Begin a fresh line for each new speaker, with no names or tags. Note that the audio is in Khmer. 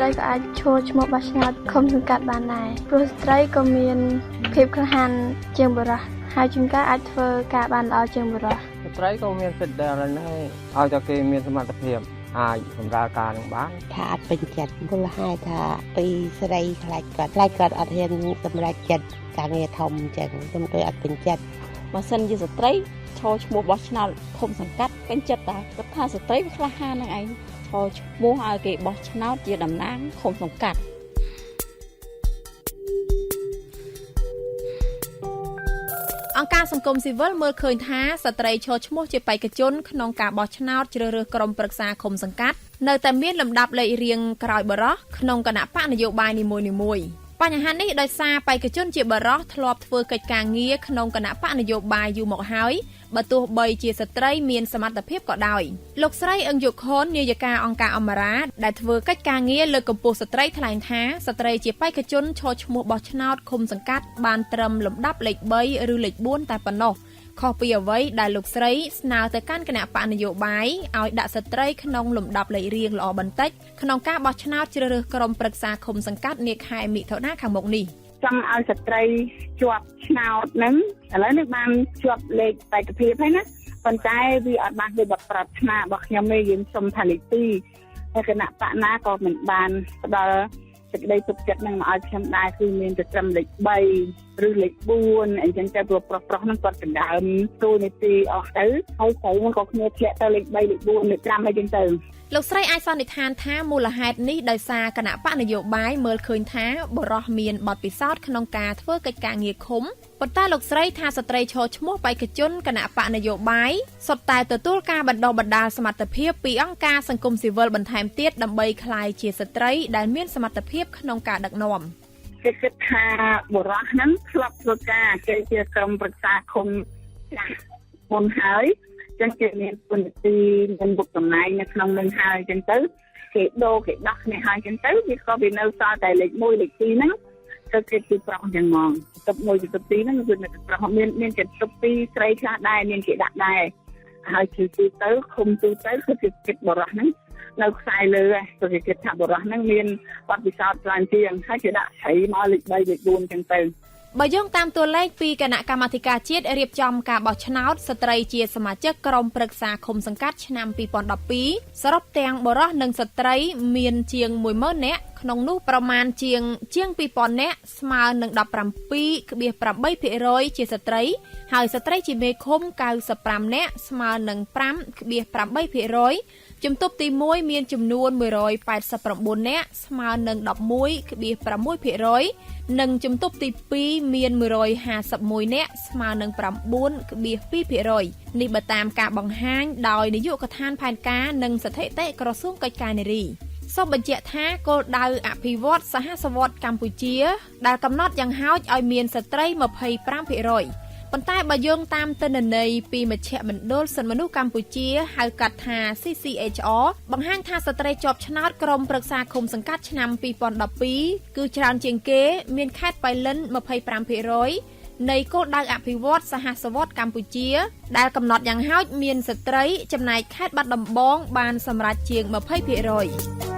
ត្រីក៏អាចឈរឈ្មោះបោះឆ្នោតឃុំសង្កាត់បានដែរព្រោះស្ត្រីក៏មានភាពក្លាហានជាងបុរសហើយជួនកាលអាចធ្វើការបានល្អជាងបុរស
ស្ត្រីក៏មានសិទ្ធិដែរហើយឲ្យតែគេមានសមត្ថភាពអាចសម្រាប់ការនឹងបាន
ថាអត់ពេញចិត្តមូលហេតុថាពីស្រីខ្លាចគាត់អត់ហ៊ានសម្រេចចិត្តការងារធំអញ្ចឹងខ្ញុំគឺអត់ពេញចិត្ត
បើសិនជាស្ត្រីឈរឈ្មោះបោះឆ្នោតឃុំសង្កាត់ពេញចិត្តតាគាត់ថាស្ត្រីវាក្លាហាននឹងឯងឈរឈ្មោះឲ្យគេបោះឆ្នោតជាតំណាងឃុំសង្កាត់
អង្គការសង្គមស៊ីវិលមើលឃើញថាស្ត្រីឈរឈ្មោះជាបេក្ខជនក្នុងការបោះឆ្នោតជ្រើសរើសក្រុមប្រឹក្សាឃុំសង្កាត់នៅតែមានលំដាប់លេខរៀងក្រោយបរិះក្នុងគណៈបកនយោបាយនីមួយៗបញ្ហានេះដោយសារបេក្ខជនជាបរិះធ្លាប់ធ្វើកិច្ចការងារក្នុងគណៈបកនយោបាយយូរមកហើយបើទោះបីជាស្ត្រីមានសមត្ថភាពក៏ដោយលោកស្រីអឹងយុខុននាយិកាអង្គការអមរាដែលធ្វើកិច្ចការងារលើកកម្ពស់ស្ត្រីថ្លែងថាស្ត្រីជាបេក្ខជនឈរឈ្មោះបោះឆ្នោតឃុំសង្កាត់បានត្រឹមលំដាប់លេខ3ឬលេខ4តែប៉ុណ្ណោះខុសពីអ្វីដែលលោកស្រីស្នើទៅកាន់គណៈបកនយោបាយឲ្យដាក់ស្ត្រីក្នុងលំដាប់លេខរៀងល្អបន្តិចក្នុងការបោះឆ្នោតជ្រើសរើសក្រុមប្រឹក្សាឃុំសង្កាត់នាខែមិថុនាខាងមុខនេះ
ចង់ឲ្យស្ត្រីជាប់ឆ្នោតហ្នឹងឥឡូវនេះបានជាប់លេខបេក្ខភាពហើយណាប៉ុន្តែវាអត់បានដូចប្រាប់ឆ្នោតរបស់ខ្ញុំទេយើងសុំថាលេខ2ហើយគណៈបកណាក៏មិនបានផ្ដល់សេចក្តីទុកចិត្តនឹងមកឲ្យខ្ញុំដែរគឺមានតែត្រឹមលេខ3ឬលេខ4អញ្ចឹងតែប្រុសហ្នឹងគាត់ដណ្ដើមទូនីតិអស់ទៅហើយស្រីហ្នឹងក៏គ្នាធ្លាក់ទៅលេខ3លេខ4លេខ5អីចឹងទៅ
លោកស្រីអាចសន្និដ្ឋានថាមូលហេតុនេះដោយសារគណៈបកនយោបាយមើលឃើញថាបរិះមានបទពិសោធន៍ក្នុងការធ្វើកិច្ចការងារឃុំប៉ុន្តែលោកស្រីថាស្ត្រីឈរឈ្មោះបេក្ខជនគណៈបកនយោបាយសុទ្ធតែទទួលការបណ្ដុះបណ្ដាលសមត្ថភាពពីអង្គការសង្គមស៊ីវិលបន្ថែមទៀតដើម្បីក្លាយជាស្ត្រីដែលមានសមត្ថភាពក្នុងការដឹកនាំ
គេគិតថាបរិះហ្នឹងធ្លាប់ធ្វើការគេជាក្រុមប្រឹក្សាឃុំចាស់មុនហើយចឹងគេមានគុណទីមានបុគ្គលណាយនៅក្នុងនឹងហើយចឹងទៅគេដោះគ្នាហើយចឹងទៅវាក៏វានៅសល់តែលេខ1លេខ2ហ្នឹងទៅគេទីប្រុសចឹងហ្មងទុក1ទៅ2ហ្នឹងគឺនៅប្រុសមានចិត្តទុក2ស្រីខ្លះដែរមានគេដាក់ដែរហើយគឺទៅឃុំទូទៅគឺគេគិតបរិះហ្នឹងនៅខ្សែលើហ្នឹងគេគិតថាបរិះហ្នឹងមានបទពិសោធន៍ច្រើនជាងហើយគេដាក់ស្រីមកលេខ3លេខ4ចឹងទៅ
បើយោងតាមតួលេខពីគណៈកម្មាធិការជាតិរៀបចំការបោះឆ្នោតស្ត្រីជាសមាជិកក្រុមប្រឹក្សាឃុំសង្កាត់ឆ្នាំ2012សរុបទាំងបុរសនិងស្ត្រីមានជាង 10,000 នាក់ក្នុងនោះប្រមាណជាង 2,000 នាក់ស្មើនឹង 17.8% ជាស្ត្រីហើយស្ត្រីជាមេឃុំ 95 នាក់ស្មើនឹង 5.8%ជំទប់ទី1មានចំនួន189នាក់ស្មើនឹង 11.6% និងជំទប់ទី2មាន151នាក់ស្មើនឹង 9.2% នេះបើតាមការបង្ហាញដោយនាយកដ្ឋានផែនការនិងស្ថិតិក្រសួងកិច្ចការនារីសូមបញ្ជាក់ថាគោលដៅអភិវឌ្ឍសហសវត្តកម្ពុជាដែលកំណត់យ៉ាងហោចឲ្យមានស្ត្រី 25%ប៉ុន្តែបើយោងតាមទិន្នន័យពីមជ្ឈមណ្ឌលសិទ្ធិមនុស្សកម្ពុជាហៅកាត់ថា CCHR បង្ហាញថាស្ត្រីជាប់ឆ្នោតក្រុមប្រឹក្សាឃុំសង្កាត់ឆ្នាំ2012គឺច្រើនជាងគេមានខេត្តប៉ៃលិន 25% នៃគោលដៅអភិវឌ្ឍសហសវត្តកម្ពុជាដែលកំណត់យ៉ាងហោចមានស្ត្រីចំណែកខេត្តបាត់ដំបងបានសម្រេចជាង 20%